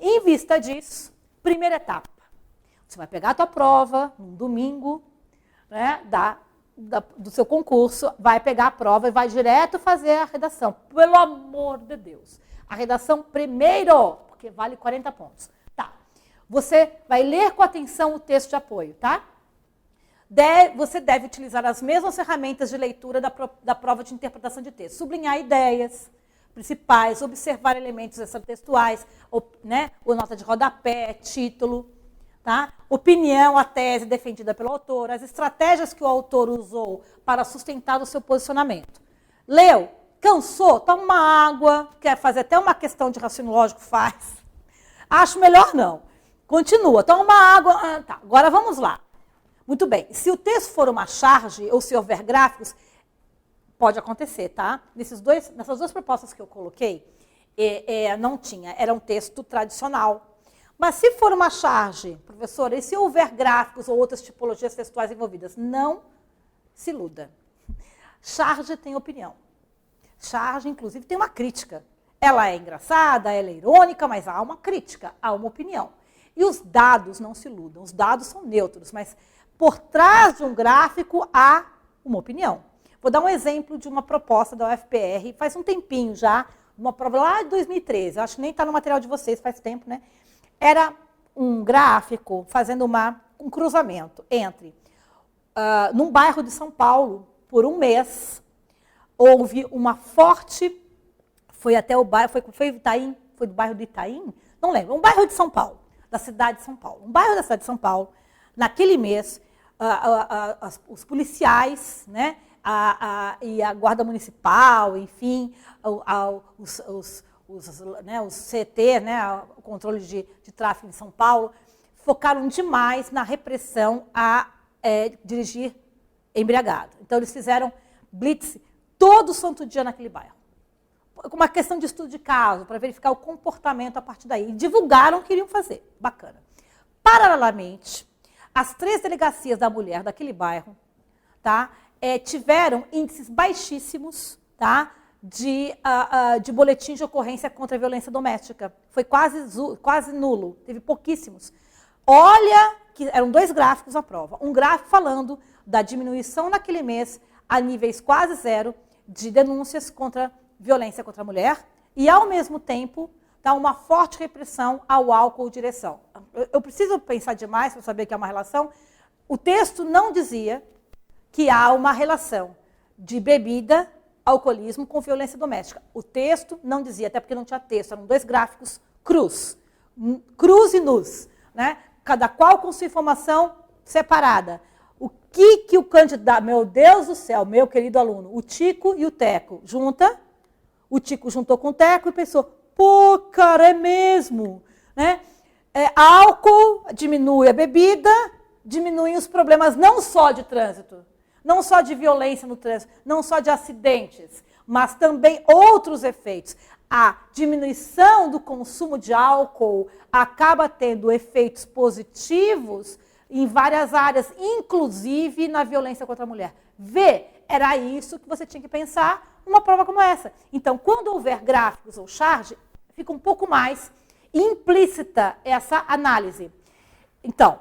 Em vista disso, primeira etapa. Você vai pegar a tua prova, num domingo, né, do seu concurso, vai pegar a prova e vai direto fazer a redação. Pelo amor de Deus. A redação primeiro, porque vale 40 pontos. Tá. Você vai ler com atenção o texto de apoio, tá? Você deve utilizar as mesmas ferramentas de leitura da prova de interpretação de texto. Sublinhar ideias principais, observar elementos extratextuais, né, ou nota de rodapé, título, tá? Opinião, a tese defendida pelo autor, as estratégias que o autor usou para sustentar o seu posicionamento. Leu? Cansou? Toma uma água, quer fazer até uma questão de raciocínio lógico, faz. Acho melhor não. Continua, toma uma água. Tá, agora vamos lá. Muito bem, se o texto for uma charge ou se houver gráficos, pode acontecer, tá? Nessas duas propostas que eu coloquei, não tinha, era um texto tradicional. Mas se for uma charge, professora, e se houver gráficos ou outras tipologias textuais envolvidas, não se iluda. Charge tem opinião. Charge, inclusive, tem uma crítica. Ela é engraçada, ela é irônica, mas há uma crítica, há uma opinião. E os dados, não se iludam, os dados são neutros, mas por trás de um gráfico há uma opinião. Vou dar um exemplo de uma proposta da UFPR, faz um tempinho já, uma prova lá de 2013, acho que nem está no material de vocês, faz tempo, né? Era um gráfico fazendo um cruzamento entre, num bairro de São Paulo, por um mês, houve uma forte, foi até o bairro, foi Itaim, foi do bairro de Itaim? Não lembro, um bairro de São Paulo, da cidade de São Paulo. Um bairro da cidade de São Paulo, naquele mês, os policiais, né, e a Guarda Municipal, enfim, os CT, né, o controle de tráfego em São Paulo, focaram demais na repressão a dirigir embriagado. Então, eles fizeram blitz todo santo dia naquele bairro. Uma questão de estudo de caso, para verificar o comportamento a partir daí. E divulgaram o que iriam fazer. Bacana. Paralelamente, as 3 delegacias da mulher daquele bairro, tá, tiveram índices baixíssimos, tá, de boletim de ocorrência contra a violência doméstica. Foi quase nulo, teve pouquíssimos. Olha, que eram 2 gráficos à prova. Um gráfico falando da diminuição naquele mês a níveis quase zero de denúncias contra violência contra a mulher e, ao mesmo tempo, tá, uma forte repressão ao álcool ou direção. Eu preciso pensar demais para saber que é uma relação. O texto não dizia que há uma relação de bebida, alcoolismo com violência doméstica. O texto não dizia, até porque não tinha texto, eram 2 gráficos cruz e nus, né? Cada qual com sua informação separada. O que o candidato, meu Deus do céu, meu querido aluno, o Tico e o Teco, o Tico juntou com o Teco e pensou, pô, cara, é mesmo, né? Álcool diminui a bebida, diminuem os problemas não só de trânsito, não só de violência no trânsito, não só de acidentes, mas também outros efeitos. A diminuição do consumo de álcool acaba tendo efeitos positivos em várias áreas, inclusive na violência contra a mulher. Era isso que você tinha que pensar numa prova como essa. Então, quando houver gráficos ou charge, fica um pouco mais implícita essa análise. Então,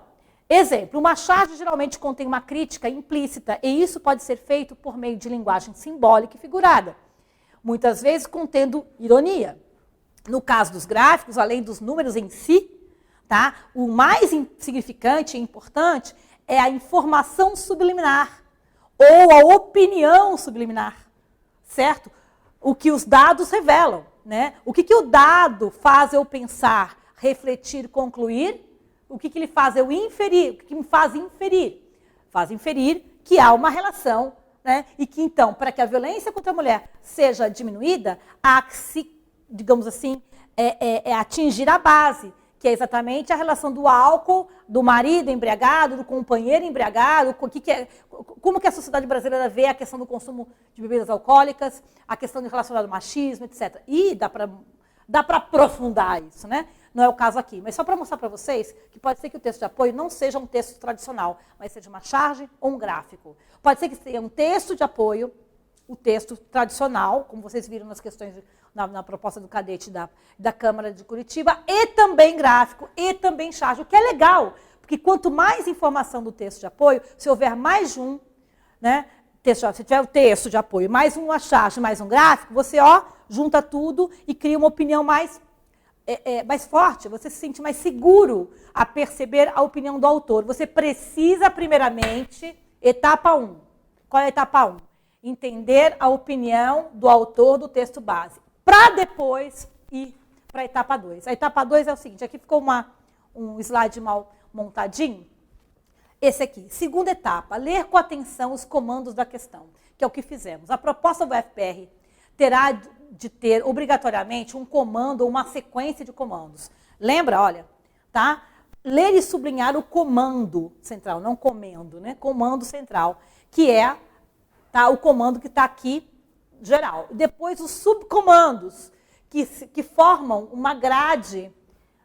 exemplo, uma charge geralmente contém uma crítica implícita, e isso pode ser feito por meio de linguagem simbólica e figurada, muitas vezes contendo ironia. No caso dos gráficos, além dos números em si, tá, o mais significante e importante é a informação subliminar, ou a opinião subliminar, certo? O que os dados revelam, né? O que o dado faz eu pensar, refletir, concluir? O que ele faz eu inferir? O que me faz inferir? Faz inferir que há uma relação, né? E que, então, para que a violência contra a mulher seja diminuída, há que se, digamos assim, atingir a base, que é exatamente a relação do álcool, do marido embriagado, do companheiro embriagado, como que a sociedade brasileira vê a questão do consumo de bebidas alcoólicas, a questão relacionada ao machismo, etc. E dá para aprofundar isso, né? Não é o caso aqui, mas só para mostrar para vocês que pode ser que o texto de apoio não seja um texto tradicional, mas seja uma charge ou um gráfico. Pode ser que seja um texto de apoio o texto tradicional, como vocês viram nas questões, na proposta do cadete da Câmara de Curitiba, e também gráfico, e também charge, o que é legal, porque quanto mais informação do texto de apoio, se houver mais de um, né, se tiver o texto de apoio, mais uma charge, mais um gráfico, você junta tudo e cria uma opinião mais forte, você se sente mais seguro a perceber a opinião do autor. Você precisa, primeiramente, etapa 1. Qual é a etapa 1? Entender a opinião do autor do texto base, para depois ir para a etapa 2. A etapa 2 é o seguinte, aqui ficou um slide mal montadinho. Esse aqui, segunda etapa, ler com atenção os comandos da questão, que é o que fizemos. A proposta do FPR terá de ter, obrigatoriamente, um comando ou uma sequência de comandos. Lembra, olha, tá? Ler e sublinhar o comando central, não comendo, né? Comando central, que é o comando que está aqui, geral. Depois, os subcomandos, que formam uma grade,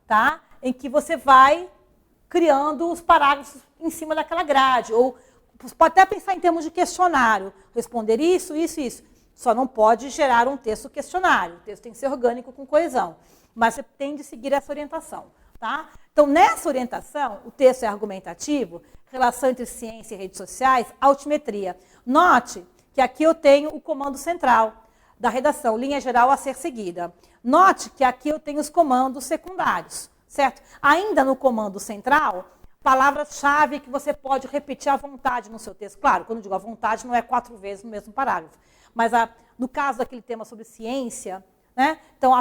tá? Em que você vai criando os parágrafos em cima daquela grade. Ou pode até pensar em termos de questionário. Responder isso, isso, isso. Só não pode gerar um texto questionário. O texto tem que ser orgânico com coesão. Mas você tem de seguir essa orientação. Tá? Então, nessa orientação, o texto é argumentativo, relação entre ciência e redes sociais, altimetria. Note que aqui eu tenho o comando central da redação, linha geral a ser seguida. Note que aqui eu tenho os comandos secundários, certo? Ainda no comando central, palavras-chave que você pode repetir à vontade no seu texto. Claro, quando eu digo à vontade, não é 4 vezes no mesmo parágrafo. Mas no caso daquele tema sobre ciência, né? Então,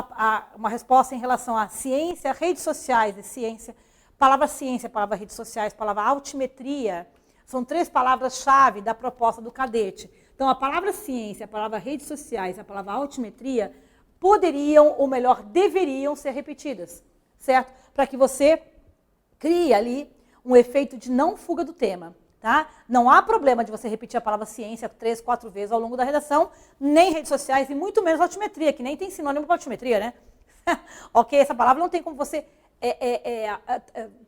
uma resposta em relação à ciência, redes sociais e ciência. Palavra ciência, palavra redes sociais, palavra altimetria, são 3 palavras-chave da proposta do cadete. Então, a palavra ciência, a palavra redes sociais, a palavra altimetria, poderiam, ou melhor, deveriam ser repetidas, certo? Para que você crie ali um efeito de não fuga do tema. Tá? Não há problema de você repetir a palavra ciência 3, 4 vezes ao longo da redação, nem redes sociais, e muito menos altimetria, que nem tem sinônimo para altimetria, né? Ok, essa palavra não tem como você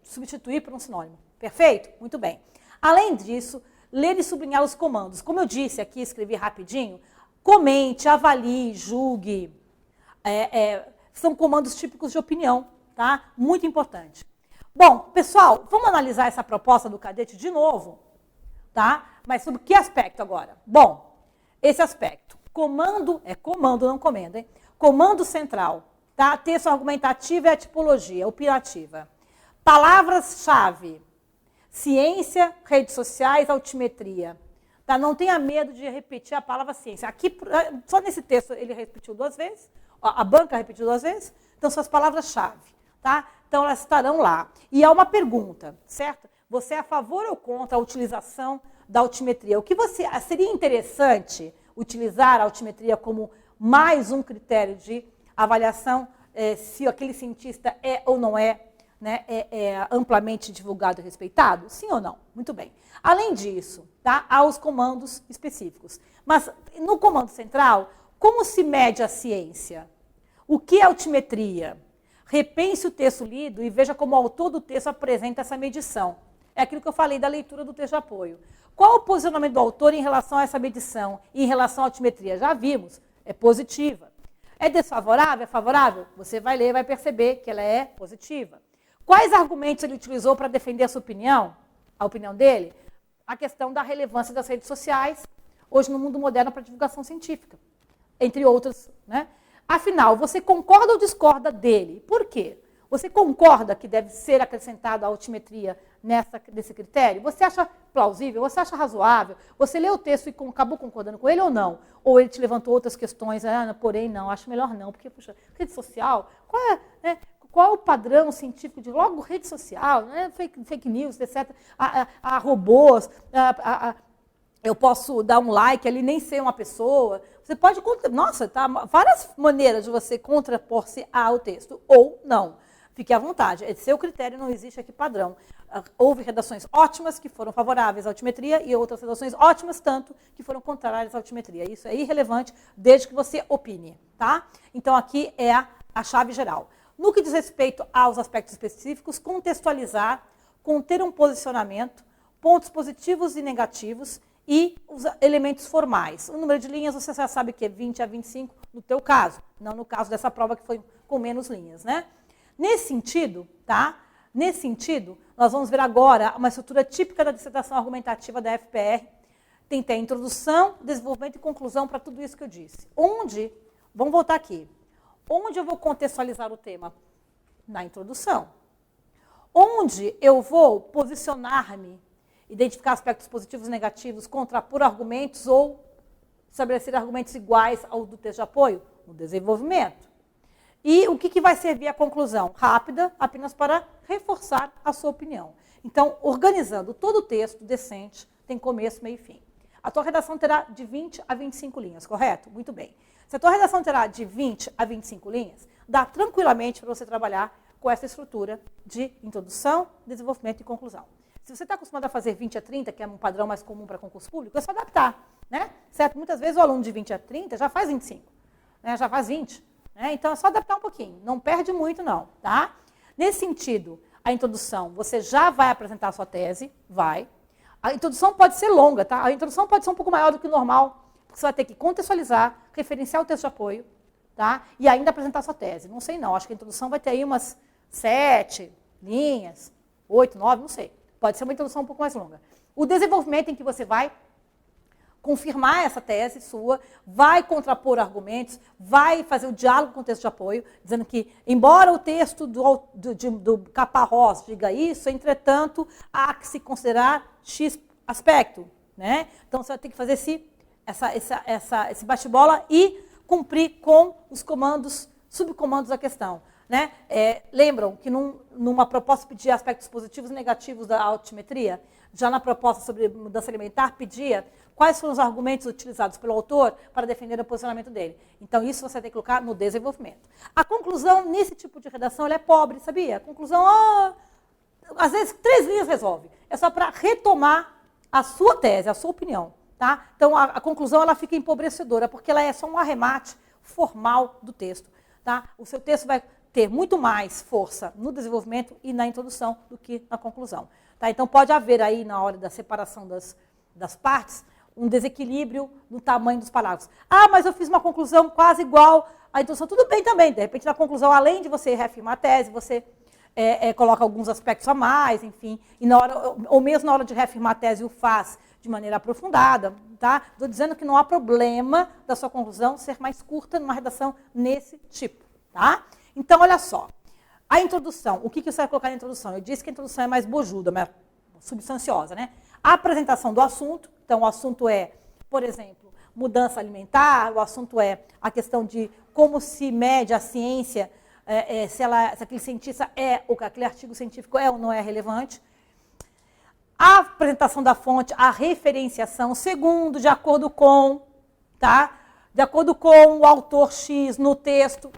substituir por um sinônimo. Perfeito? Muito bem. Além disso, ler e sublinhar os comandos. Como eu disse aqui, escrevi rapidinho, comente, avalie, julgue. São comandos típicos de opinião, tá? Muito importante. Bom, pessoal, vamos analisar essa proposta do cadete de novo, tá? Mas sobre que aspecto agora? Bom, esse aspecto. Comando, comando, não comendo, hein? Comando central, tá? Texto argumentativo é a tipologia, opinativa. Palavras-chave, ciência, redes sociais, altimetria. Tá? Não tenha medo de repetir a palavra ciência. Aqui, só nesse texto, ele repetiu 2 vezes, a banca repetiu 2 vezes, então são as palavras-chave, tá? Então, elas estarão lá. E há uma pergunta, certo? Você é a favor ou contra a utilização da altimetria? O que seria interessante utilizar a altimetria como mais um critério de avaliação se aquele cientista é ou não é, né, amplamente divulgado e respeitado? Sim ou não? Muito bem. Além disso, tá, há os comandos específicos. Mas no comando central, como se mede a ciência? O que é altimetria? Repense o texto lido e veja como o autor do texto apresenta essa medição. É aquilo que eu falei da leitura do texto de apoio. Qual o posicionamento do autor em relação a essa medição e em relação à altimetria? Já vimos, é positiva. É desfavorável? É favorável? Você vai ler e vai perceber que ela é positiva. Quais argumentos ele utilizou para defender a sua opinião? A opinião dele? A questão da relevância das redes sociais, hoje no mundo moderno, para divulgação científica, entre outras, né? Afinal, você concorda ou discorda dele? Por quê? Você concorda que deve ser acrescentada a altimetria nesse critério? Você acha plausível? Você acha razoável? Você leu o texto e acabou concordando com ele ou não? Ou ele te levantou outras questões, porém não, acho melhor não, porque, puxa, rede social, qual é o padrão científico de logo rede social, né? Fake news, etc., a robôs, eu posso dar um like ali, nem ser uma pessoa. Você pode, nossa, tá, várias maneiras de você contrapor-se ao texto, ou não. Fique à vontade, é seu critério, não existe aqui padrão. Houve redações ótimas que foram favoráveis à altimetria e outras redações ótimas tanto que foram contrárias à altimetria. Isso é irrelevante desde que você opine, tá? Então aqui é a chave geral. No que diz respeito aos aspectos específicos, contextualizar, conter um posicionamento, pontos positivos e negativos, e os elementos formais. O número de linhas você já sabe que é 20 a 25 no teu caso, não no caso dessa prova que foi com menos linhas, né? Nesse sentido, tá? Nesse sentido, nós vamos ver agora uma estrutura típica da dissertação argumentativa da FPR. Tem a introdução, desenvolvimento e conclusão para tudo isso que eu disse. Onde, vamos voltar aqui, onde eu vou contextualizar o tema? Na introdução. Onde eu vou posicionar-me, identificar aspectos positivos e negativos, contrapor argumentos ou estabelecer argumentos iguais ao do texto de apoio? No desenvolvimento. E o que vai servir a conclusão? Rápida, apenas para reforçar a sua opinião. Então, organizando todo o texto decente, tem começo, meio e fim. A tua redação terá de 20 a 25 linhas, correto? Muito bem. Se a tua redação terá de 20 a 25 linhas, dá tranquilamente para você trabalhar com essa estrutura de introdução, desenvolvimento e conclusão. Se você está acostumado a fazer 20 a 30, que é um padrão mais comum para concurso público, é só adaptar, né? Certo? Muitas vezes o aluno de 20 a 30 já faz 25, né? Já faz 20. Né? Então, é só adaptar um pouquinho. Não perde muito, não. Tá? Nesse sentido, a introdução, você já vai apresentar a sua tese, vai. A introdução pode ser longa, tá? A introdução pode ser um pouco maior do que o normal, porque você vai ter que contextualizar, referenciar o texto de apoio, tá? E ainda apresentar a sua tese. Não sei não, acho que a introdução vai ter aí umas 7 linhas, 8, 9, não sei. Pode ser uma introdução um pouco mais longa. O desenvolvimento em que você vai confirmar essa tese sua, vai contrapor argumentos, vai fazer o diálogo com o texto de apoio, dizendo que, embora o texto do Caparrós diga isso, entretanto, há que se considerar X aspecto. Né? Então, você vai ter que fazer esse bate-bola e cumprir com os comandos, subcomandos da questão. Né? Lembram que numa proposta pedia aspectos positivos e negativos da altimetria? Já na proposta sobre mudança alimentar, pedia quais foram os argumentos utilizados pelo autor para defender o posicionamento dele. Então, isso você tem que colocar no desenvolvimento. A conclusão, nesse tipo de redação, ela é pobre, sabia? A conclusão, às vezes, 3 linhas resolve. É só para retomar a sua tese, a sua opinião. Tá? Então, a conclusão ela fica empobrecedora, porque ela é só um arremate formal do texto. Tá? O seu texto vai ter muito mais força no desenvolvimento e na introdução do que na conclusão. Tá? Então, pode haver aí, na hora da separação das partes, um desequilíbrio no tamanho dos parágrafos. Ah, mas eu fiz uma conclusão quase igual à introdução. Tudo bem também. De repente, na conclusão, além de você reafirmar a tese, você coloca alguns aspectos a mais, enfim. E ou mesmo na hora de reafirmar a tese, o faz de maneira aprofundada. Tá? Estou dizendo que não há problema da sua conclusão ser mais curta numa redação nesse tipo. Tá? Então, olha só. A introdução, o que você vai colocar na introdução? Eu disse que a introdução é mais bojuda, mais substanciosa, né? A apresentação do assunto, então o assunto é, por exemplo, mudança alimentar, o assunto é a questão de como se mede a ciência, se aquele cientista ou aquele artigo científico é ou não é relevante. A apresentação da fonte, a referenciação, segundo, de acordo com, tá? De acordo com o autor X no texto,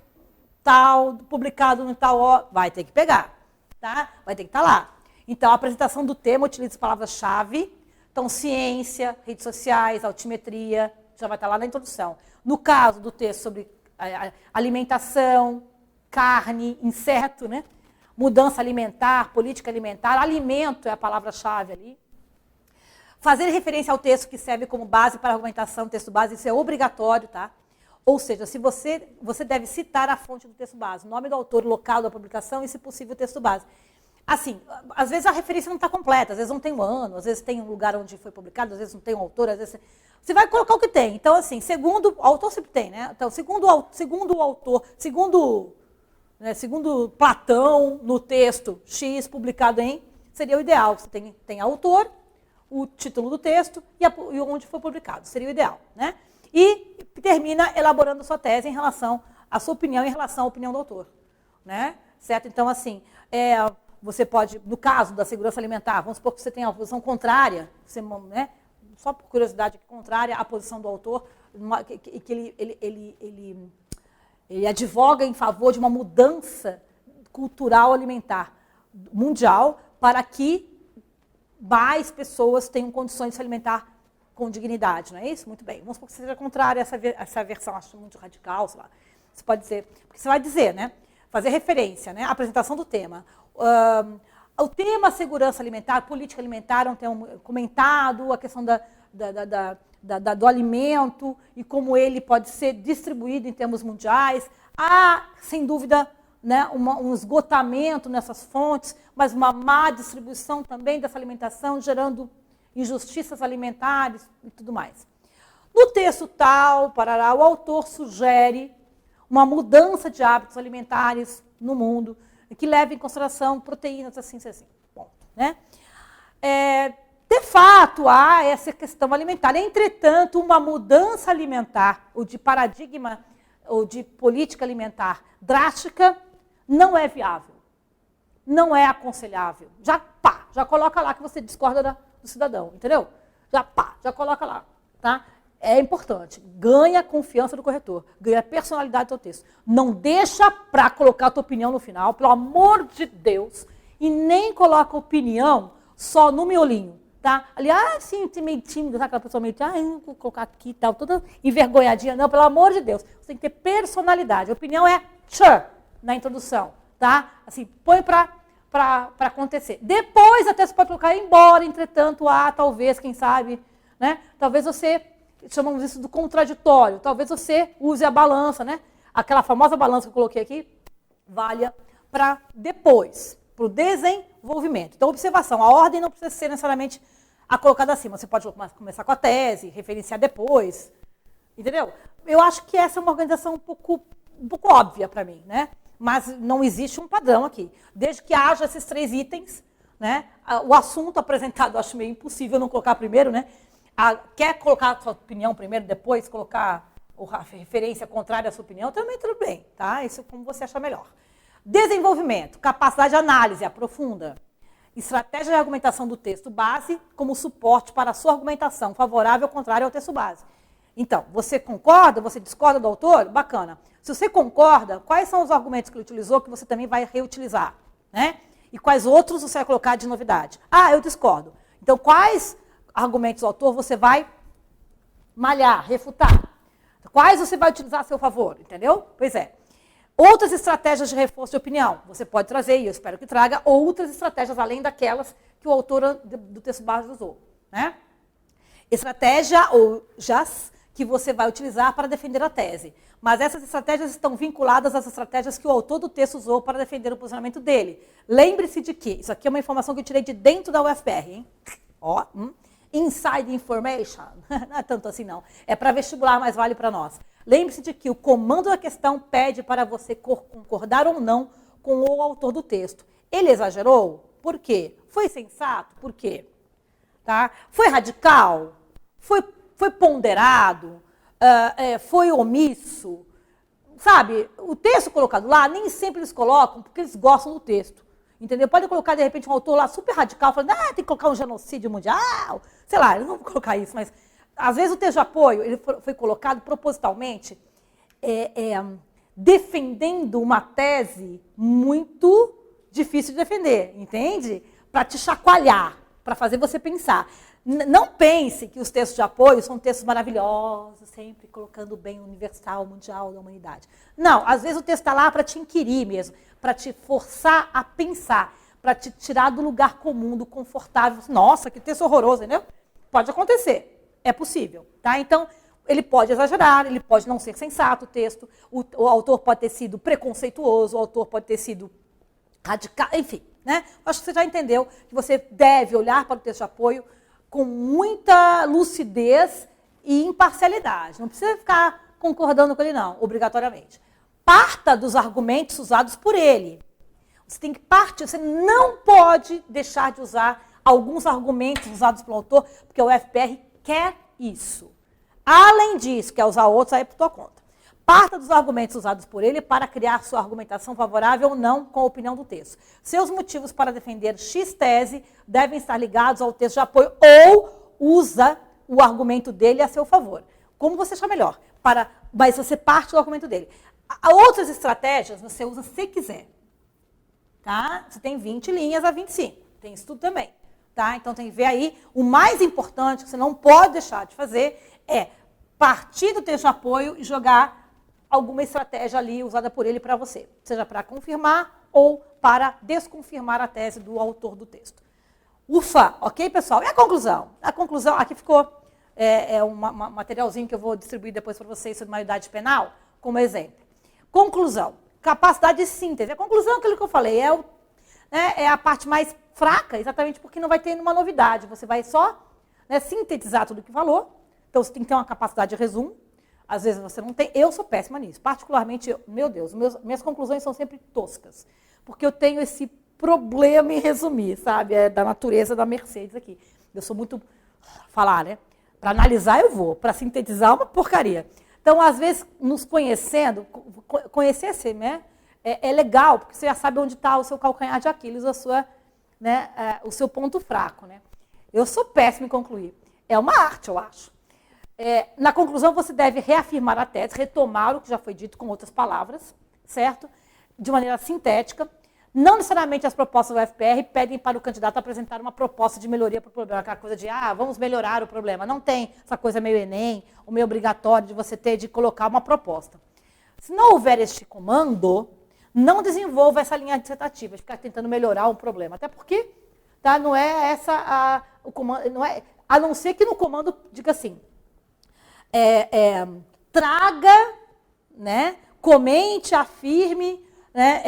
tal, publicado no tal, vai ter que pegar, tá? Vai ter que estar lá. Então, a apresentação do tema utiliza palavras-chave. Então, ciência, redes sociais, altimetria, já vai estar lá na introdução. No caso do texto sobre alimentação, carne, inseto, né? Mudança alimentar, política alimentar, alimento é a palavra-chave ali. Fazer referência ao texto que serve como base para a argumentação, texto base, isso é obrigatório, tá? Ou seja, se você deve citar a fonte do texto base, o nome do autor, local da publicação e, se possível, o texto base. Assim, às vezes a referência não está completa, às vezes não tem um ano, às vezes tem um lugar onde foi publicado, às vezes não tem um autor, às vezes... Você vai colocar o que tem. Então, assim, segundo... O autor sempre tem, né? Então, segundo o autor, segundo Platão, no texto X, publicado em... Seria o ideal. Você tem autor, o título do texto e onde foi publicado. Seria o ideal, né? E termina elaborando a sua tese em relação à sua opinião, em relação à opinião do autor. Né? Certo? Então, assim, você pode, no caso da segurança alimentar, vamos supor que você tenha uma posição contrária, né? Só por curiosidade, contrária à posição do autor, que ele advoga em favor de uma mudança cultural alimentar mundial para que mais pessoas tenham condições de se alimentar com dignidade, não é isso? Muito bem. Vamos supor que seja contrária a essa versão, acho muito radical, sei lá. Você pode dizer, porque você vai dizer, né? Fazer referência, né? A apresentação do tema. O tema segurança alimentar, política alimentar, é um tema comentado, a questão do alimento e como ele pode ser distribuído em termos mundiais. Há, sem dúvida, né, um esgotamento nessas fontes, mas uma má distribuição também dessa alimentação, gerando injustiças alimentares e tudo mais. No texto tal, parará, o autor sugere uma mudança de hábitos alimentares no mundo, que leva em consideração proteínas, assim. Bom, né? De fato, há essa questão alimentar. Entretanto, uma mudança alimentar, ou de paradigma, ou de política alimentar drástica, não é viável. Não é aconselhável. Já coloca lá que você discorda do cidadão, entendeu? Já coloca lá, tá? É importante. Ganha a confiança do corretor, ganha a personalidade do seu texto. Não deixa para colocar a tua opinião no final, pelo amor de Deus, e nem coloca opinião só no miolinho, tá? Ali, sim, meio tímido, sabe aquela pessoa meio tímida, vou colocar aqui e tal, toda envergonhadinha. Não, pelo amor de Deus, você tem que ter personalidade. A opinião é na introdução, tá? Assim, põe para acontecer. Depois até você pode colocar embora, entretanto, talvez, quem sabe, né? Talvez você, chamamos isso do contraditório, talvez você use a balança, né? Aquela famosa balança que eu coloquei aqui, valha para depois, para o desenvolvimento. Então, observação, a ordem não precisa ser necessariamente a colocada acima. Você pode começar com a tese, referenciar depois, entendeu? Eu acho que essa é uma organização um pouco óbvia para mim, né? Mas não existe um padrão aqui. Desde que haja esses 3 itens, né? O assunto apresentado eu acho meio impossível não colocar primeiro, né? Quer colocar a sua opinião primeiro, depois colocar a referência contrária à sua opinião, também tudo bem, tá? Isso é como você achar melhor. Desenvolvimento, capacidade de análise aprofunda. Estratégia de argumentação do texto base como suporte para a sua argumentação, favorável ou contrária ao texto base. Então, você concorda, você discorda do autor? Bacana. Se você concorda, quais são os argumentos que ele utilizou que você também vai reutilizar, né? E quais outros você vai colocar de novidade? Eu discordo. Então, quais argumentos do autor você vai malhar, refutar? Quais você vai utilizar a seu favor, entendeu? Pois é. Outras estratégias de reforço de opinião. Você pode trazer, e eu espero que traga, outras estratégias além daquelas que o autor do texto base usou, né? Estratégia ou que você vai utilizar para defender a tese. Mas essas estratégias estão vinculadas às estratégias que o autor do texto usou para defender o posicionamento dele. Lembre-se de que, isso aqui é uma informação que eu tirei de dentro da UFPR, hein? Inside information. Não é tanto assim, não. É para vestibular, mas vale para nós. Lembre-se de que o comando da questão pede para você concordar ou não com o autor do texto. Ele exagerou? Por quê? Foi sensato? Por quê? Tá? Foi radical? Foi ponderado? Foi omisso? Sabe, o texto colocado lá, nem sempre eles colocam porque eles gostam do texto. Entendeu? Pode colocar, de repente, um autor lá super radical, falando, tem que colocar um genocídio mundial. Sei lá, eles não vão colocar isso, mas às vezes o texto de apoio ele foi colocado propositalmente defendendo uma tese muito difícil de defender, entende? Para te chacoalhar, para fazer você pensar. Não pense que os textos de apoio são textos maravilhosos, sempre colocando o bem universal, mundial da humanidade. Não, às vezes o texto está lá para te inquirir mesmo, para te forçar a pensar, para te tirar do lugar comum, do confortável. Nossa, que texto horroroso, entendeu? Pode acontecer, é possível, tá? Então, ele pode exagerar, ele pode não ser sensato o texto, o autor pode ter sido preconceituoso, o autor pode ter sido radical, enfim, né? Acho que você já entendeu que você deve olhar para o texto de apoio com muita lucidez e imparcialidade. Não precisa ficar concordando com ele, não, obrigatoriamente. Parta dos argumentos usados por ele. Você tem que partir, você não pode deixar de usar alguns argumentos usados pelo autor, porque o FPR quer isso. Além disso, quer usar outros, aí é por tua conta. Parta dos argumentos usados por ele para criar sua argumentação favorável ou não com a opinião do texto. Seus motivos para defender X tese devem estar ligados ao texto de apoio ou usa o argumento dele a seu favor. Como você achar melhor, mas você parte do argumento dele. Outras estratégias você usa se quiser. Tá? Você tem 20 linhas a 25. Tem isso tudo também. Tá? Então tem que ver aí. O mais importante que você não pode deixar de fazer é partir do texto de apoio e jogar alguma estratégia ali usada por ele para você. Seja para confirmar ou para desconfirmar a tese do autor do texto. Ufa, ok, pessoal? E a conclusão? A conclusão aqui ficou um materialzinho que eu vou distribuir depois para vocês sobre maioridade penal, como exemplo. Conclusão, capacidade de síntese. A conclusão é aquilo que eu falei, é a parte mais fraca, exatamente porque não vai ter nenhuma novidade. Você vai só sintetizar tudo o que falou. Então, você tem que ter uma capacidade de resumo. Às vezes você não tem. Eu sou péssima nisso. Particularmente, meu Deus, minhas conclusões são sempre toscas. Porque eu tenho esse problema em resumir, sabe? É da natureza da Mercedes aqui. Eu sou muito... Falar, né? Para analisar eu vou. Para sintetizar é uma porcaria. Então, às vezes, nos conhecendo, conhecer-se, né? É legal, porque você já sabe onde está o seu calcanhar de Aquiles, o seu ponto fraco, né? Eu sou péssima em concluir. É uma arte, eu acho. Na conclusão, você deve reafirmar a tese, retomar o que já foi dito com outras palavras, certo? De maneira sintética. Não necessariamente as propostas do FPR pedem para o candidato apresentar uma proposta de melhoria para o problema, aquela coisa de, vamos melhorar o problema. Não tem essa coisa meio Enem, o meio obrigatório de você ter de colocar uma proposta. Se não houver este comando, não desenvolva essa linha dissertativa, de ficar tentando melhorar um problema. Até porque não é o comando, a não ser que no comando diga assim, traga, né, comente, afirme, né,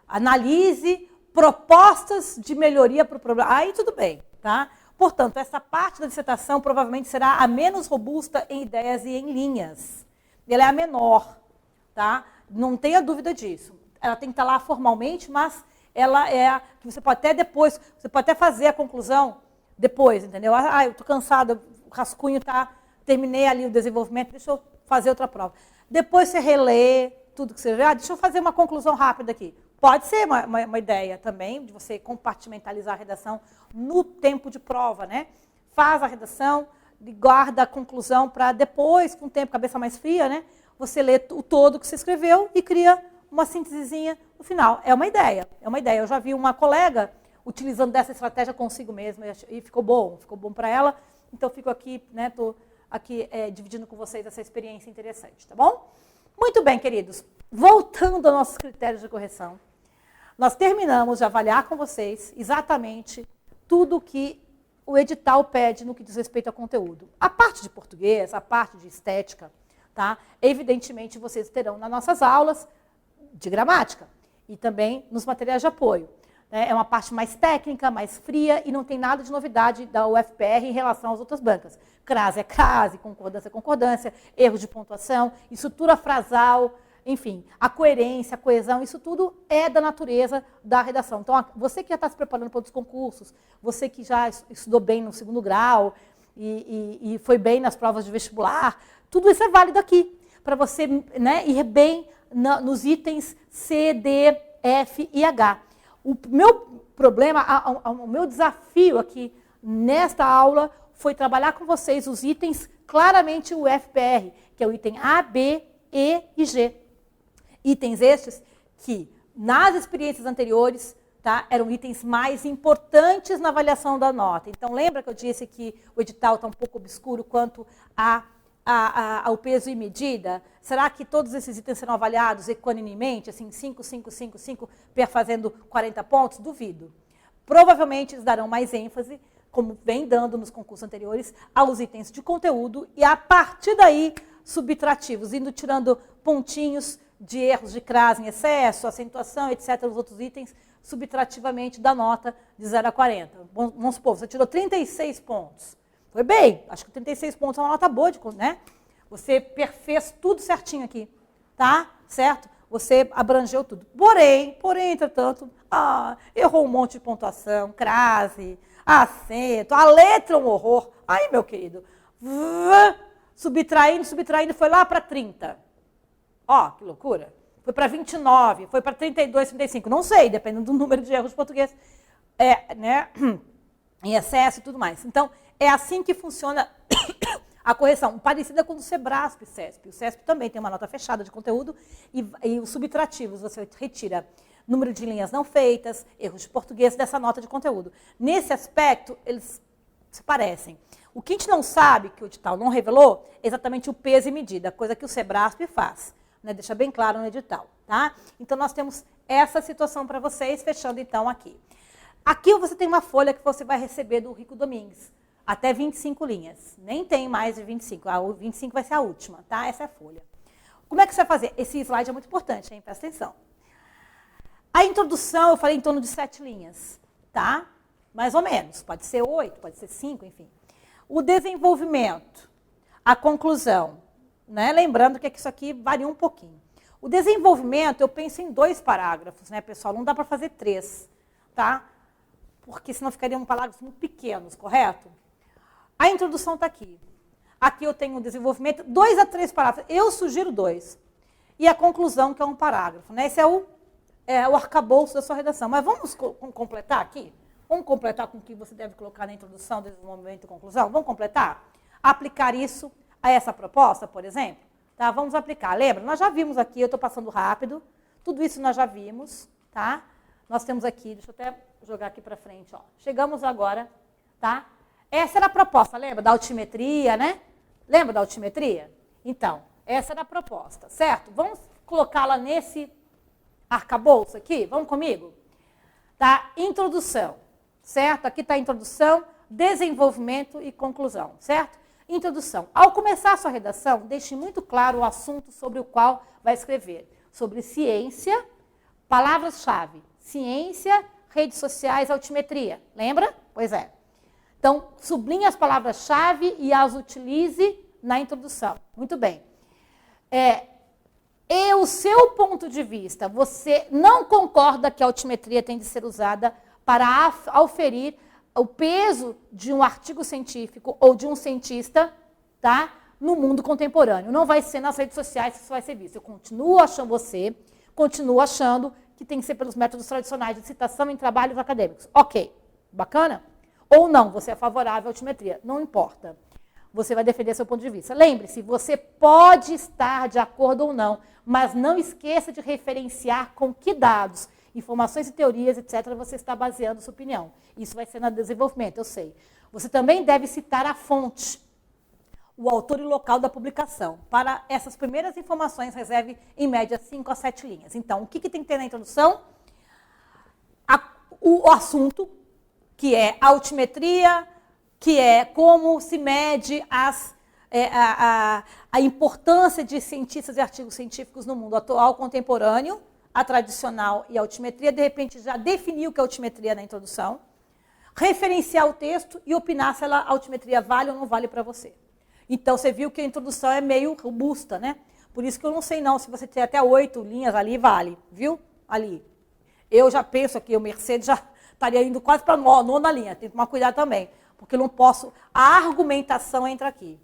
analise propostas de melhoria para o problema. Aí tudo bem, tá? Portanto, essa parte da dissertação provavelmente será a menos robusta em ideias e em linhas. Ela é a menor, tá? Não tenha dúvida disso. Ela tem que estar lá formalmente, mas ela você pode até depois, você pode até fazer a conclusão depois, entendeu? Eu estou cansada, o rascunho terminei ali o desenvolvimento, deixa eu fazer outra prova. Depois você relê tudo que você vê, deixa eu fazer uma conclusão rápida aqui. Pode ser uma ideia também, de você compartimentalizar a redação no tempo de prova, né? Faz a redação, guarda a conclusão para depois, com o tempo, cabeça mais fria, né? Você lê o todo que você escreveu e cria uma síntesezinha no final. É uma ideia. Eu já vi uma colega utilizando dessa estratégia consigo mesma e ficou bom para ela. Então, fico aqui, né? Estou aqui dividindo com vocês essa experiência interessante, tá bom? Muito bem, queridos. Voltando aos nossos critérios de correção, nós terminamos de avaliar com vocês exatamente tudo o que o edital pede no que diz respeito ao conteúdo. A parte de português, a parte de estética, tá? Evidentemente, vocês terão nas nossas aulas de gramática e também nos materiais de apoio. É uma parte mais técnica, mais fria e não tem nada de novidade da UFPR em relação às outras bancas. Crase é crase, concordância é concordância, erros de pontuação, estrutura frasal, enfim, a coerência, a coesão, isso tudo é da natureza da redação. Então, você que já está se preparando para outros concursos, você que já estudou bem no segundo grau e foi bem nas provas de vestibular, tudo isso é válido aqui, para você, né, ir bem nos itens C, D, F e H. O meu problema, o meu desafio aqui nesta aula foi trabalhar com vocês os itens, claramente o FPR, que é o item A, B, E e G. Itens estes que, nas experiências anteriores, tá, eram itens mais importantes na avaliação da nota. Então, lembra que eu disse que o edital está um pouco obscuro quanto ao peso e medida? Será que todos esses itens serão avaliados equanimemente, assim, 5, 5, 5, 5, fazendo 40 pontos? Duvido. Provavelmente eles darão mais ênfase, como vem dando nos concursos anteriores, aos itens de conteúdo e, a partir daí, subtrativos, indo tirando pontinhos de erros de crase em excesso, acentuação, etc., os outros itens, subtrativamente da nota de 0 a 40. Vamos supor, você tirou 36 pontos. Foi bem, acho que 36 pontos é uma nota boa, né? Você fez tudo certinho aqui, tá? Certo? Você abrangeu tudo. Porém, entretanto, errou um monte de pontuação, crase, acento, a letra é um horror. Aí, meu querido, subtraindo, foi lá para 30. Ó, que loucura. Foi para 29, foi para 32, 35. Não sei, dependendo do número de erros de português. Né? Em excesso e tudo mais. Então, é assim que funciona a correção. Parecida com o Sebrasp e CESP. O CESP também tem uma nota fechada de conteúdo e os subtrativos, você retira número de linhas não feitas, erros de português dessa nota de conteúdo. Nesse aspecto, eles se parecem. O que a gente não sabe, que o edital não revelou, é exatamente o peso e medida, coisa que o Sebrasp faz. Né? Deixa bem claro no edital. Tá? Então, nós temos essa situação para vocês, fechando então aqui. Aqui você tem uma folha que você vai receber do Rico Domingues. até 25 linhas. Nem tem mais de 25. A 25 vai ser a última, tá? Essa é a folha. Como é que você vai fazer? Esse slide é muito importante, hein? Presta atenção. A introdução, eu falei em torno de 7 linhas, tá? Mais ou menos. Pode ser 8, pode ser 5, enfim. O desenvolvimento, a conclusão, né? Lembrando que isso aqui varia um pouquinho. O desenvolvimento, eu penso em 2 parágrafos, né, pessoal? Não dá para fazer 3, tá? Porque senão ficariam parágrafos muito pequenos, correto? A introdução está aqui. Aqui eu tenho o desenvolvimento, 2 a 3 parágrafos. Eu sugiro 2. E a conclusão, que é um parágrafo, né? Esse é o arcabouço da sua redação. Mas vamos completar aqui? Vamos completar com o que você deve colocar na introdução, desenvolvimento e conclusão? Vamos completar? Aplicar isso a essa proposta, por exemplo? Tá? Vamos aplicar. Lembra? Nós já vimos aqui, eu estou passando rápido. Tudo isso nós já vimos, tá? Nós temos aqui, deixa eu até jogar aqui para frente, ó. Chegamos agora, tá? Essa era a proposta, lembra? Da altimetria, né? Lembra da altimetria? Então, essa era a proposta, certo? Vamos colocá-la nesse arcabouço aqui? Vamos comigo? Tá? Introdução, certo? Aqui está a introdução, desenvolvimento e conclusão, certo? Introdução. Ao começar a sua redação, deixe muito claro o assunto sobre o qual vai escrever. Sobre ciência, palavras-chave. Ciência, redes sociais, altimetria. Lembra? Pois é. Então, sublinhe as palavras-chave e as utilize na introdução. Muito bem. E o seu ponto de vista, você não concorda que a altimetria tem de ser usada para auferir o peso de um artigo científico ou de um cientista, tá, no mundo contemporâneo. Não vai ser nas redes sociais que isso vai ser visto. Eu continuo achando que tem que ser pelos métodos tradicionais de citação em trabalhos acadêmicos. Ok, bacana? Ou não, você é favorável à altimetria. Não importa. Você vai defender seu ponto de vista. Lembre-se, você pode estar de acordo ou não, mas não esqueça de referenciar com que dados, informações e teorias, etc., você está baseando sua opinião. Isso vai ser no desenvolvimento, eu sei. Você também deve citar a fonte, o autor e o local da publicação. Para essas primeiras informações, reserve, em média, 5 a 7 linhas. Então, o que tem que ter na introdução? O assunto, que é a altimetria, que é como se mede a importância de cientistas e artigos científicos no mundo atual, contemporâneo, a tradicional e a altimetria. De repente, já definiu o que é altimetria na introdução. Referenciar o texto e opinar se a altimetria vale ou não vale para você. Então, você viu que a introdução é meio robusta, né? Por isso que eu não sei não, se você tem até 8 linhas ali, vale, viu? Ali. Eu já penso aqui, o Mercedes já estaria indo quase para a 9ª linha. Tem que tomar cuidado também, porque eu não posso... A argumentação entra aqui.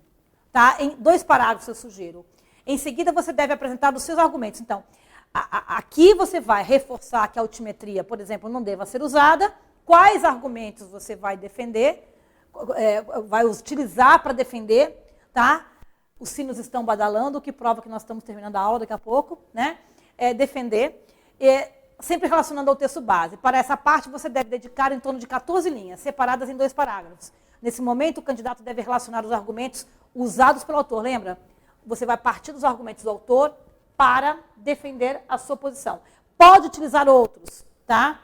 Tá? Em 2 parágrafos eu sugiro. Em seguida, você deve apresentar os seus argumentos. Então, aqui você vai reforçar que a altimetria, por exemplo, não deva ser usada. Quais argumentos você vai defender, vai utilizar para defender, tá? Os sinos estão badalando, o que prova que nós estamos terminando a aula daqui a pouco, né? Defender, sempre relacionando ao texto base. Para essa parte, você deve dedicar em torno de 14 linhas, separadas em 2 parágrafos. Nesse momento, o candidato deve relacionar os argumentos usados pelo autor. Lembra? Você vai partir dos argumentos do autor para defender a sua posição. Pode utilizar outros, tá?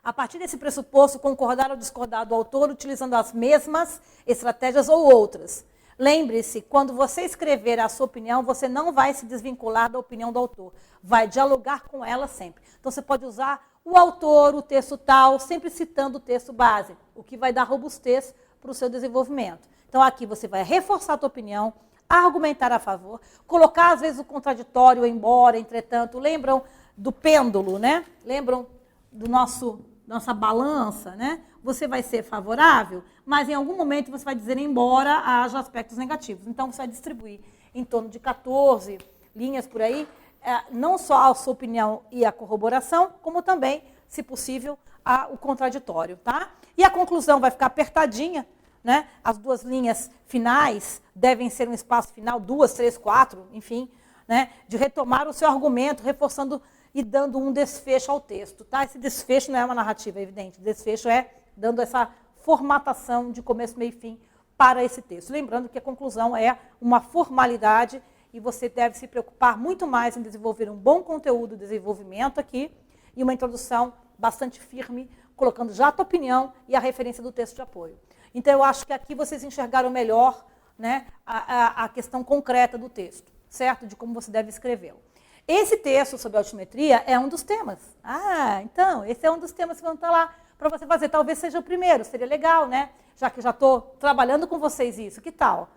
A partir desse pressuposto, concordar ou discordar do autor, utilizando as mesmas estratégias ou outras. Lembre-se, quando você escrever a sua opinião, você não vai se desvincular da opinião do autor. Vai dialogar com ela sempre. Então, você pode usar o autor, o texto tal, sempre citando o texto base, o que vai dar robustez para o seu desenvolvimento. Então, aqui você vai reforçar a tua opinião, argumentar a favor, colocar, às vezes, o contraditório, embora, entretanto. Lembram do pêndulo, né? Lembram do nossa balança, né? Você vai ser favorável, mas em algum momento você vai dizer embora haja aspectos negativos. Então, você vai distribuir em torno de 14 linhas por aí, não só a sua opinião e a corroboração, como também, se possível, o contraditório, tá? E a conclusão vai ficar apertadinha, né? As 2 linhas finais devem ser um espaço final, 2, 3, 4, enfim, né? De retomar o seu argumento, reforçando e dando um desfecho ao texto, tá? Esse desfecho não é uma narrativa, é evidente. O desfecho é dando essa formatação de começo, meio e fim para esse texto. Lembrando que a conclusão é uma formalidade e você deve se preocupar muito mais em desenvolver um bom conteúdo de desenvolvimento aqui e uma introdução bastante firme, colocando já a tua opinião e a referência do texto de apoio. Então, eu acho que aqui vocês enxergaram melhor, né, a questão concreta do texto, certo? De como você deve escrevê-lo. Esse texto sobre altimetria é um dos temas. Então, esse é um dos temas que vão estar lá para você fazer. Talvez seja o primeiro, seria legal, né? Já que já estou trabalhando com vocês isso, que tal?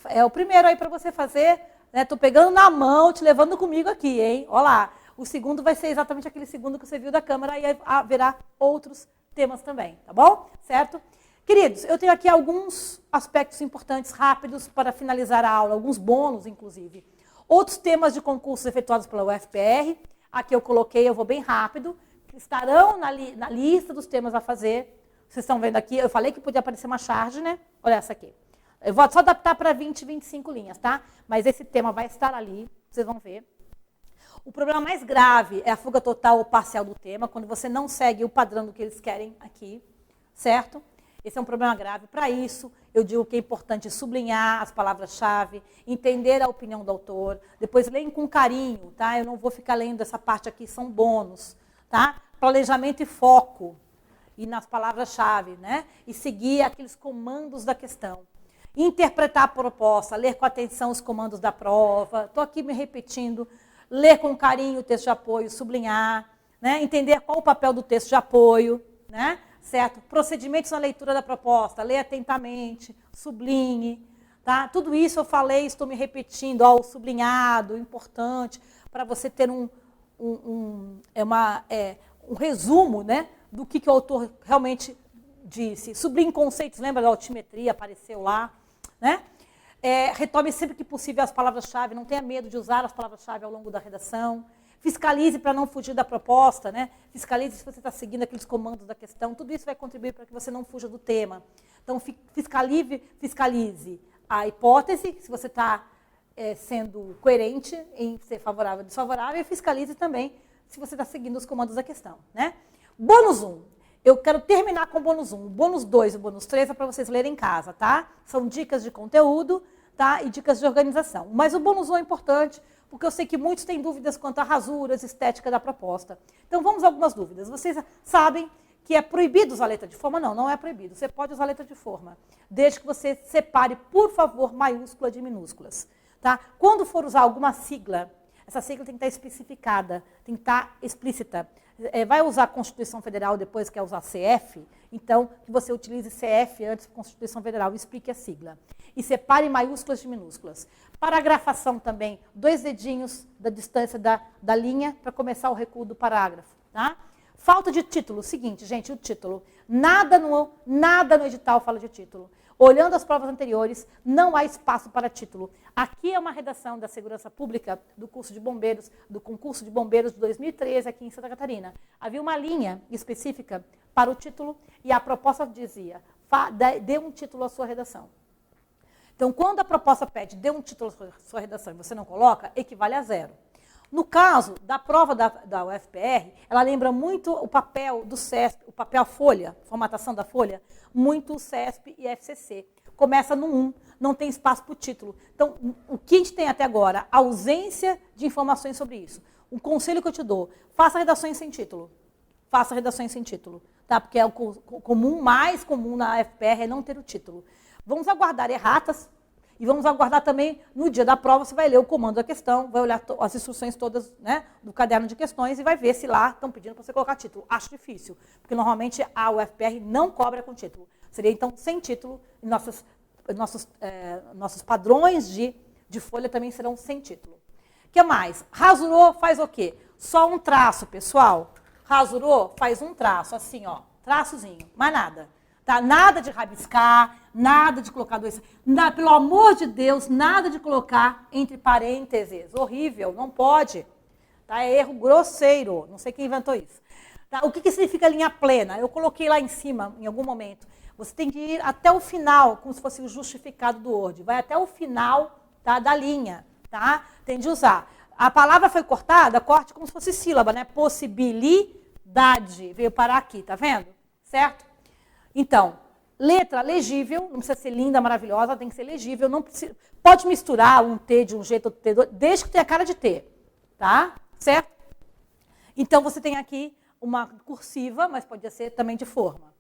É o primeiro aí para você fazer, né? Estou pegando na mão, te levando comigo aqui, hein? Olha lá. O segundo vai ser exatamente aquele segundo que você viu da câmera e haverá outros temas também, tá bom? Certo? Queridos, eu tenho aqui alguns aspectos importantes, rápidos, para finalizar a aula, alguns bônus, inclusive. Outros temas de concursos efetuados pela UFPR, aqui eu coloquei, eu vou bem rápido, que estarão na lista dos temas a fazer. Vocês estão vendo aqui, eu falei que podia aparecer uma charge, né? Olha essa aqui. Eu vou só adaptar para 20, 25 linhas, tá? Mas esse tema vai estar ali, vocês vão ver. O problema mais grave é a fuga total ou parcial do tema, quando você não segue o padrão do que eles querem aqui, certo? Esse é um problema grave. Para isso, eu digo que é importante sublinhar as palavras-chave, entender a opinião do autor, depois leem com carinho, tá? Eu não vou ficar lendo essa parte aqui, são bônus, tá? Planejamento e foco, e nas palavras-chave, né? E seguir aqueles comandos da questão. Interpretar a proposta, ler com atenção os comandos da prova, estou aqui me repetindo, ler com carinho o texto de apoio, sublinhar, né? Entender qual o papel do texto de apoio, né? Certo? Procedimentos na leitura da proposta, leia atentamente, sublinhe, tá? Tudo isso eu falei, estou me repetindo, ó, o sublinhado, importante, para você ter um resumo, né, do que o autor realmente disse. Sublinhe conceitos, lembra da altimetria, apareceu lá, né? Retome sempre que possível as palavras-chave, não tenha medo de usar as palavras-chave ao longo da redação. Fiscalize para não fugir da proposta, né? Fiscalize se você está seguindo aqueles comandos da questão. Tudo isso vai contribuir para que você não fuja do tema. Então, fiscalize a hipótese, se você está sendo coerente em ser favorável ou desfavorável, e fiscalize também se você está seguindo os comandos da questão, né? Bônus 1. Eu quero terminar com o bônus 1. O bônus 2 e o bônus 3 é para vocês lerem em casa, tá? São dicas de conteúdo, tá? E dicas de organização. Mas o bônus 1 é importante, porque eu sei que muitos têm dúvidas quanto a rasuras, estética da proposta. Então, vamos a algumas dúvidas. Vocês sabem que é proibido usar letra de forma? Não, não é proibido. Você pode usar letra de forma, desde que você separe, por favor, maiúscula de minúsculas. Tá? Quando for usar alguma sigla, essa sigla tem que estar especificada, tem que estar explícita. Vai usar a Constituição Federal, depois quer usar CF, então que você utilize CF antes da Constituição Federal e explique a sigla. E separe maiúsculas de minúsculas. Paragrafação também, 2 dedinhos da distância da linha para começar o recuo do parágrafo. Tá? Falta de título, seguinte, gente, o título. Nada no edital fala de título. Olhando as provas anteriores, não há espaço para título. Aqui é uma redação da Segurança Pública, do curso de bombeiros, do concurso de bombeiros de 2013, aqui em Santa Catarina. Havia uma linha específica para o título e a proposta dizia, dê um título à sua redação. Então, quando a proposta pede, dê um título à sua redação e você não coloca, equivale a 0. No caso da prova da UFPR, ela lembra muito o papel do CESP, o papel folha, formatação da folha, muito o CESP e FCC. Começa no 1, não tem espaço para o título. Então, o que a gente tem até agora? Ausência de informações sobre isso. Um conselho que eu te dou, faça redações sem título. Faça redações sem título, tá? Porque é o mais comum na UFPR é não ter o título. Vamos aguardar erratas. E vamos aguardar também, no dia da prova, você vai ler o comando da questão, vai olhar as instruções todas, né, do caderno de questões e vai ver se lá estão pedindo para você colocar título. Acho difícil, porque normalmente a UFPR não cobra com título. Seria, então, sem título, e nossos padrões de folha também serão sem título. O que mais? Rasurou, faz o quê? Só um traço, pessoal. Rasurou, faz um traço, assim, ó, traçozinho, mais nada. Tá? Nada de rabiscar, nada de colocar dois... pelo amor de Deus, nada de colocar entre parênteses. Horrível, não pode. Tá? É erro grosseiro, não sei quem inventou isso. Tá? O que significa linha plena? Eu coloquei lá em cima, em algum momento. Você tem que ir até o final, como se fosse o justificado do Word. Vai até o final, tá, da linha. Tá? Tem de usar. A palavra foi cortada, corte como se fosse sílaba, né? Possibilidade. Veio parar aqui, tá vendo? Certo? Então, letra legível, não precisa ser linda, maravilhosa, tem que ser legível, não precisa, pode misturar um T de um jeito, outro T, desde que tenha cara de T, tá? Certo? Então, você tem aqui uma cursiva, mas pode ser também de forma.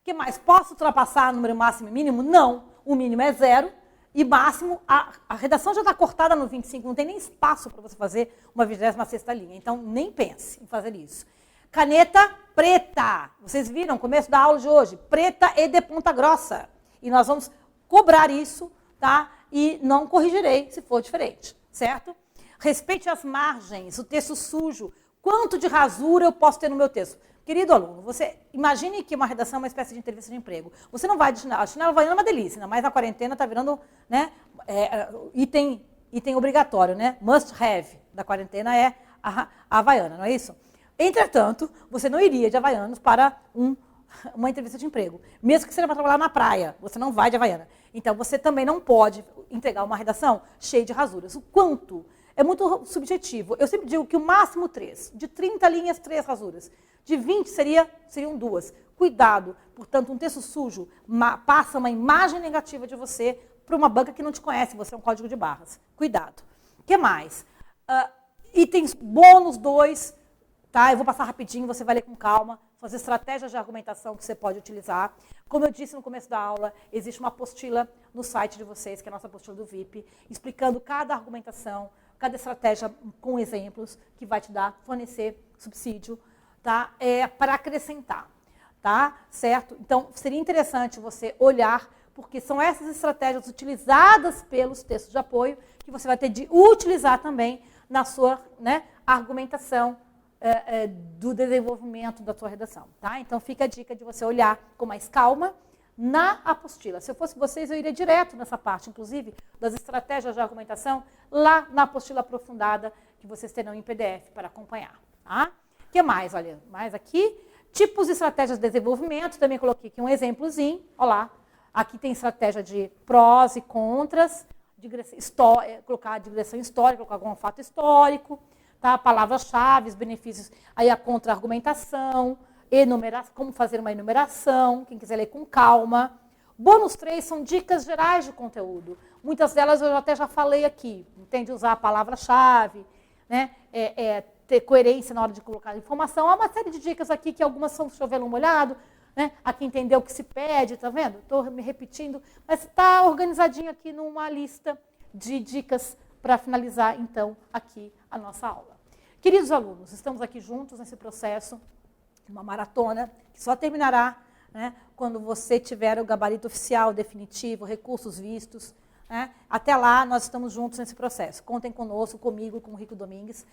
que mais? Posso ultrapassar o número máximo e mínimo? Não. O mínimo é 0 e máximo, a redação já está cortada no 25, não tem nem espaço para você fazer uma 26ª linha. Então, nem pense em fazer isso. Caneta preta. Vocês viram, começo da aula de hoje, preta e de ponta grossa. E nós vamos cobrar isso, tá? E não corrigirei se for diferente, certo? Respeite as margens, o texto sujo. Quanto de rasura eu posso ter no meu texto? Querido aluno, você imagine que uma redação é uma espécie de entrevista de emprego. Você não vai de chinelo, a chinelo havaiana é uma delícia, ainda mais na quarentena está virando, né, item obrigatório, né? Must have da quarentena é a havaiana, não é isso? Entretanto, você não iria de havaianos para uma entrevista de emprego. Mesmo que seja para trabalhar na praia, você não vai de havaiana. Então, você também não pode entregar uma redação cheia de rasuras. O quanto? É muito subjetivo. Eu sempre digo que o máximo 3. De 30 linhas, 3 rasuras. De 20 seriam 2. Cuidado. Portanto, um texto sujo passa uma imagem negativa de você para uma banca que não te conhece. Você é um código de barras. Cuidado. O que mais? Itens bônus 2. Tá? Eu vou passar rapidinho, você vai ler com calma. São as estratégias de argumentação que você pode utilizar. Como eu disse no começo da aula, existe uma apostila no site de vocês, que é a nossa apostila do VIP, explicando cada argumentação, cada estratégia com exemplos que vai te fornecer subsídio, tá? Para acrescentar, tá? Certo? Então, seria interessante você olhar, porque são essas estratégias utilizadas pelos textos de apoio que você vai ter de utilizar também na sua, né, argumentação do desenvolvimento da sua redação, tá? Então, fica a dica de você olhar com mais calma na apostila. Se eu fosse vocês, eu iria direto nessa parte, inclusive, das estratégias de argumentação, lá na apostila aprofundada, que vocês terão em PDF para acompanhar. Tá? O que mais? Olha, mais aqui. Tipos de estratégias de desenvolvimento, também coloquei aqui um exemplozinho. Olha lá. Aqui tem estratégia de prós e contras, colocar digressão histórica, colocar algum fato histórico, tá? Palavras-chave, benefícios, aí a contra-argumentação, como fazer uma enumeração, quem quiser ler com calma. Bônus 3 são dicas gerais de conteúdo. Muitas delas eu até já falei aqui. Entende? Usar a palavra-chave, né? Ter coerência na hora de colocar a informação. Há uma série de dicas aqui que algumas são chovendo molhado, né? Aqui entender o que se pede, tá vendo? Estou me repetindo, mas está organizadinho aqui numa lista de dicas para finalizar, então, aqui a nossa aula. Queridos alunos, estamos aqui juntos nesse processo, uma maratona, que só terminará, né, quando você tiver o gabarito oficial, definitivo, recursos vistos. Né? Até lá, nós estamos juntos nesse processo. Contem conosco, comigo, com o Rico Domingues.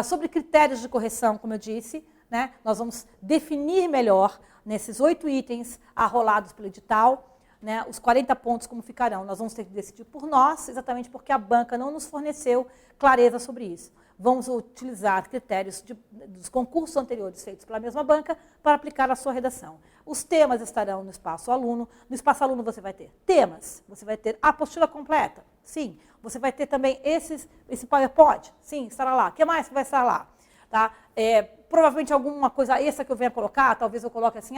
Sobre critérios de correção, como eu disse, né, nós vamos definir melhor, nesses 8 itens arrolados pelo edital, né, os 40 pontos como ficarão. Nós vamos ter que decidir por nós, exatamente porque a banca não nos forneceu clareza sobre isso. Vamos utilizar critérios dos concursos anteriores feitos pela mesma banca para aplicar a sua redação. Os temas estarão no espaço aluno. No espaço aluno você vai ter temas, você vai ter a apostila completa, sim. Você vai ter também esse PowerPoint, sim, estará lá. O que mais que vai estar lá? Tá? Provavelmente alguma coisa extra que eu venha colocar, talvez eu coloque assim,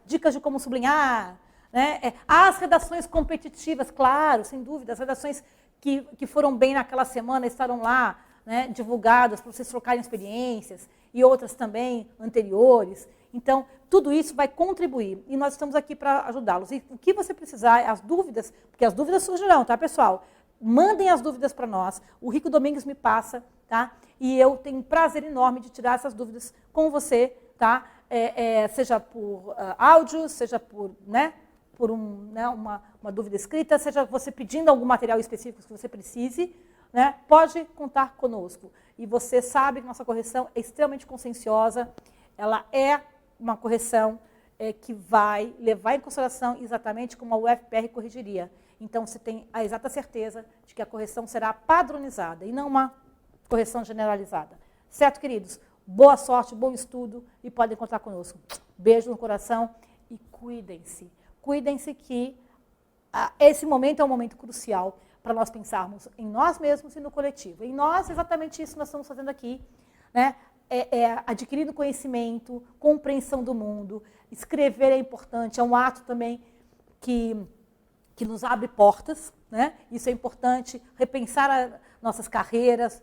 dicas de como sublinhar. Né? As redações competitivas, claro, sem dúvida, as redações que foram bem naquela semana estarão lá, né, divulgadas para vocês trocarem experiências e outras também anteriores. Então, tudo isso vai contribuir e nós estamos aqui para ajudá-los. E o que você precisar, as dúvidas, porque as dúvidas surgirão, tá, pessoal? Mandem as dúvidas para nós, o Rico Domingues me passa, tá? E eu tenho um prazer enorme de tirar essas dúvidas com você, tá? Seja por áudio, seja por, né, por uma dúvida escrita, seja você pedindo algum material específico que você precise, né, pode contar conosco. E você sabe que nossa correção é extremamente conscienciosa, ela é uma correção que vai levar em consideração exatamente como a UFPR corrigiria. Então, você tem a exata certeza de que a correção será padronizada e não uma correção generalizada. Certo, queridos? Boa sorte, bom estudo e podem contar conosco. Beijo no coração e cuidem-se. Cuidem-se que esse momento é um momento crucial para nós pensarmos em nós mesmos e no coletivo. Em nós, exatamente isso que nós estamos fazendo aqui, né? Adquirindo conhecimento, compreensão do mundo. Escrever é importante, é um ato também que nos abre portas, né? Isso é importante, repensar nossas carreiras,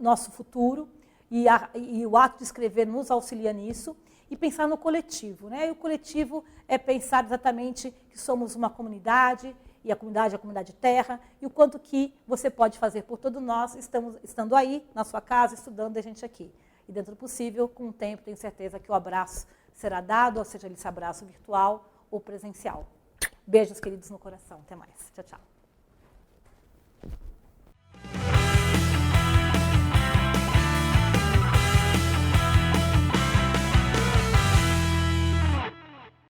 nosso futuro, e o ato de escrever nos auxilia nisso. e pensar no coletivo, né? E o coletivo é pensar exatamente que somos uma comunidade, e a comunidade é a comunidade terra, e o quanto que você pode fazer por todos nós, estando aí, na sua casa, estudando a gente aqui. E dentro do possível, com o tempo, tenho certeza que o abraço será dado, ou seja, esse abraço virtual ou presencial. Beijos, queridos, no coração. Até mais. Tchau, tchau.